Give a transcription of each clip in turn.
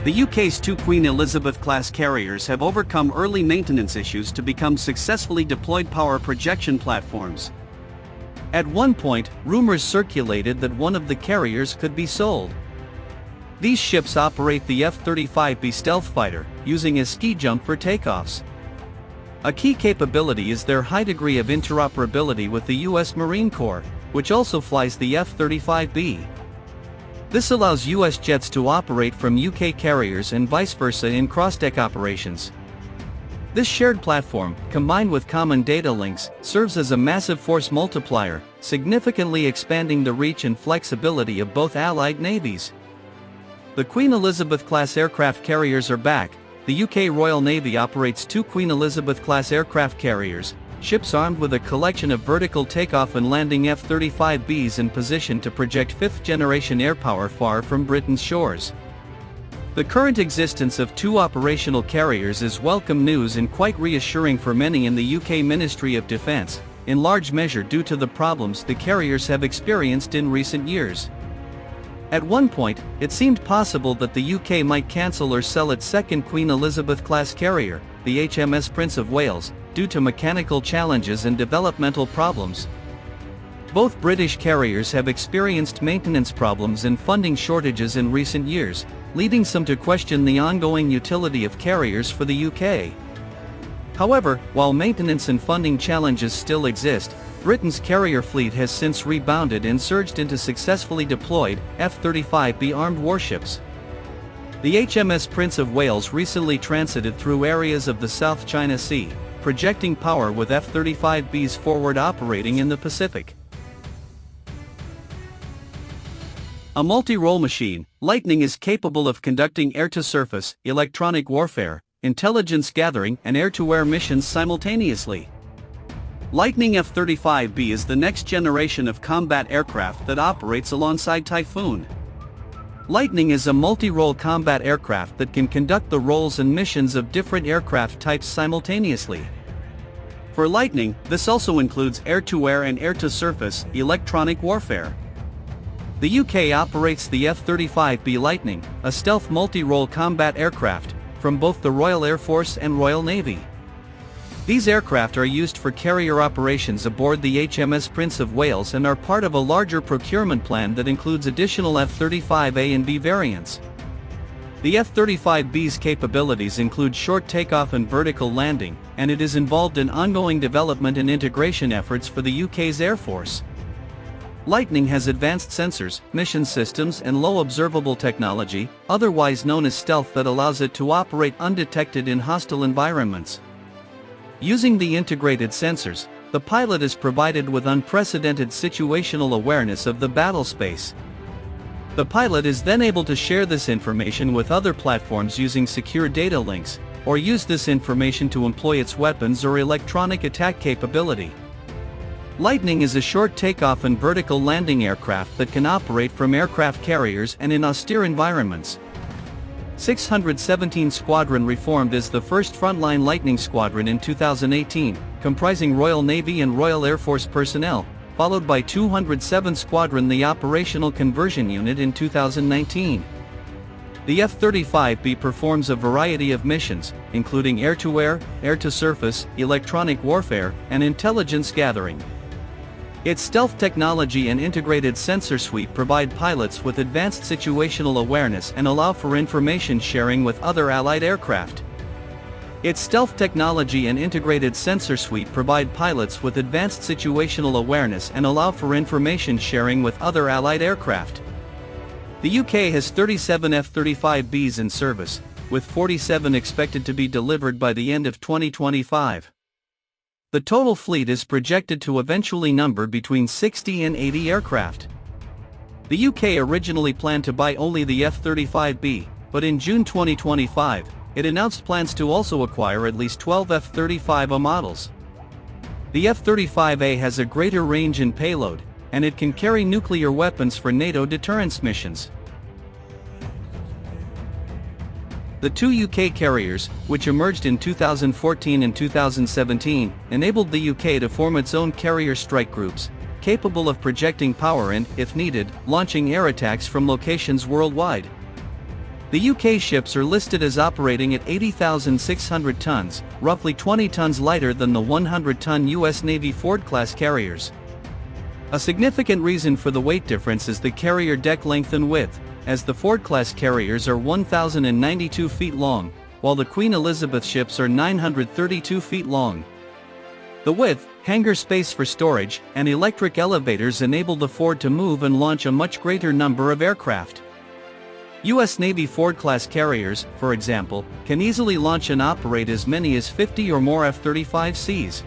The UK's two Queen Elizabeth-class carriers have overcome early maintenance issues to become successfully deployed power projection platforms. At one point, rumors circulated that one of the carriers could be sold. These ships operate the F-35B stealth fighter, using a ski jump for takeoffs. A key capability is their high degree of interoperability with the US Marine Corps, which also flies the F-35B. This allows US jets to operate from UK carriers and vice versa in cross-deck operations. This shared platform, combined with common data links, serves as a massive force multiplier, significantly expanding the reach and flexibility of both Allied navies. The Queen Elizabeth-class aircraft carriers are back. The UK Royal Navy operates two Queen Elizabeth-class aircraft carriers, ships armed with a collection of vertical takeoff and landing F-35Bs in position to project fifth-generation airpower far from Britain's shores. The current existence of two operational carriers is welcome news and quite reassuring for many in the UK Ministry of Defence, in large measure due to the problems the carriers have experienced in recent years. At one point, it seemed possible that the UK might cancel or sell its second Queen Elizabeth-class carrier, the HMS Prince of Wales, due to mechanical challenges and developmental problems. Both British carriers have experienced maintenance problems and funding shortages in recent years, leading some to question the ongoing utility of carriers for the UK. However, while maintenance and funding challenges still exist, Britain's carrier fleet has since rebounded and surged into successfully deployed F-35B armed warships. The HMS Prince of Wales recently transited through areas of the South China Sea, projecting power with F-35Bs forward operating in the Pacific. A multi-role machine, Lightning is capable of conducting air-to-surface, electronic warfare, intelligence gathering and air-to-air missions simultaneously. Lightning F-35B is the next generation of combat aircraft that operates alongside Typhoon. Lightning is a multi-role combat aircraft that can conduct the roles and missions of different aircraft types simultaneously. For Lightning, this also includes air-to-air and air-to-surface electronic warfare. The UK operates the F-35B Lightning, a stealth multi-role combat aircraft, from both the Royal Air Force and Royal Navy. These aircraft are used for carrier operations aboard the HMS Prince of Wales and are part of a larger procurement plan that includes additional F-35A and B variants. The F-35B's capabilities include short takeoff and vertical landing, and it is involved in ongoing development and integration efforts for the UK's Air Force. Lightning has advanced sensors, mission systems and low observable technology, otherwise known as stealth, that allows it to operate undetected in hostile environments. Using the integrated sensors, the pilot is provided with unprecedented situational awareness of the battle space. The pilot is then able to share this information with other platforms using secure data links, or use this information to employ its weapons or electronic attack capability. Lightning is a short takeoff and vertical landing aircraft that can operate from aircraft carriers and in austere environments. 617 Squadron reformed as the first frontline Lightning Squadron in 2018, comprising Royal Navy and Royal Air Force personnel, followed by 207 Squadron, the operational conversion unit, in 2019. The F-35B performs a variety of missions, including air-to-air, air-to-surface, electronic warfare, and intelligence gathering. Its stealth technology and integrated sensor suite provide pilots with advanced situational awareness and allow for information sharing with other Allied aircraft. Its stealth technology and integrated sensor suite provide pilots with advanced situational awareness and allow for information sharing with other Allied aircraft. The UK has 37 F-35Bs in service, with 47 expected to be delivered by the end of 2025. The total fleet is projected to eventually number between 60 and 80 aircraft. The UK originally planned to buy only the F-35B, but in June 2025, it announced plans to also acquire at least 12 F-35A models. The F-35A has a greater range and payload, and it can carry nuclear weapons for NATO deterrence missions. The two UK carriers, which emerged in 2014 and 2017, enabled the UK to form its own carrier strike groups, capable of projecting power and, if needed, launching air attacks from locations worldwide. The UK ships are listed as operating at 80,600 tons, roughly 20 tons lighter than the 100-ton US Navy Ford-class carriers. A significant reason for the weight difference is the carrier deck length and width, as the Ford-class carriers are 1,092 feet long, while the Queen Elizabeth ships are 932 feet long. The width, hangar space for storage, and electric elevators enable the Ford to move and launch a much greater number of aircraft. US Navy Ford-class carriers, for example, can easily launch and operate as many as 50 or more F-35Cs.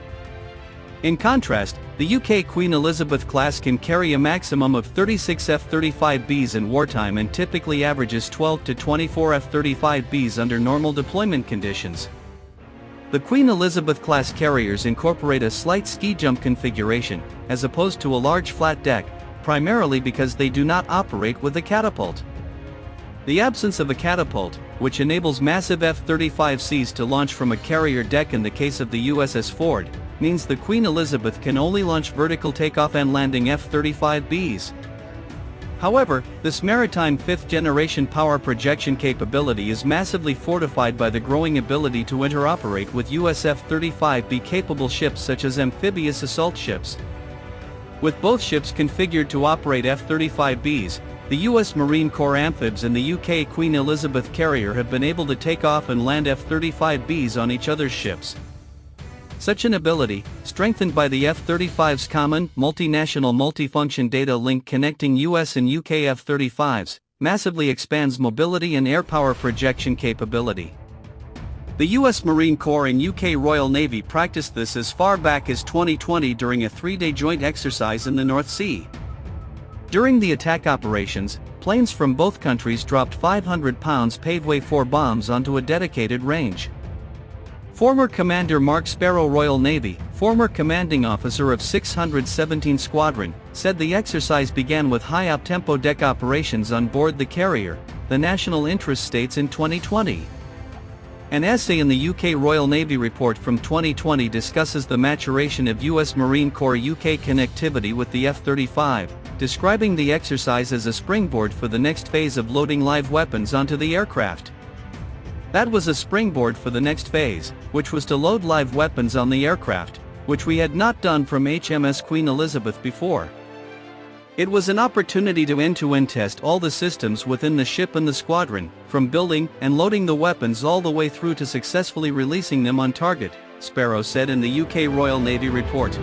In contrast, the UK Queen Elizabeth class can carry a maximum of 36 F-35Bs in wartime and typically averages 12 to 24 F-35Bs under normal deployment conditions. The Queen Elizabeth class carriers incorporate a slight ski jump configuration, as opposed to a large flat deck, primarily because they do not operate with a catapult. The absence of a catapult, which enables massive F-35Cs to launch from a carrier deck in the case of the USS Ford, means the Queen Elizabeth can only launch vertical takeoff and landing F-35Bs. However, this maritime fifth-generation power projection capability is massively fortified by the growing ability to interoperate with US F-35B capable ships such as amphibious assault ships. With both ships configured to operate F-35Bs, the US Marine Corps amphibs and the UK Queen Elizabeth carrier have been able to take off and land F-35Bs on each other's ships. Such an ability, strengthened by the F-35's common, multinational multifunction data link connecting US and UK F-35s, massively expands mobility and air power projection capability. The US Marine Corps and UK Royal Navy practiced this as far back as 2020 during a 3-day joint exercise in the North Sea. During the attack operations, planes from both countries dropped 500-pound Paveway 4 bombs onto a dedicated range. Former Commander Mark Sparrow, Royal Navy, former commanding officer of 617 Squadron, said the exercise began with high up-tempo deck operations on board the carrier, the national interest states in 2020. An essay in the UK Royal Navy report from 2020 discusses the maturation of US Marine Corps UK connectivity with the F-35, describing the exercise as a springboard for the next phase of loading live weapons onto the aircraft. That was a springboard for the next phase, which was to load live weapons on the aircraft, which we had not done from HMS Queen Elizabeth before. It was an opportunity to end-to-end test all the systems within the ship and the squadron, from building and loading the weapons all the way through to successfully releasing them on target, Sparrow said in the UK Royal Navy report.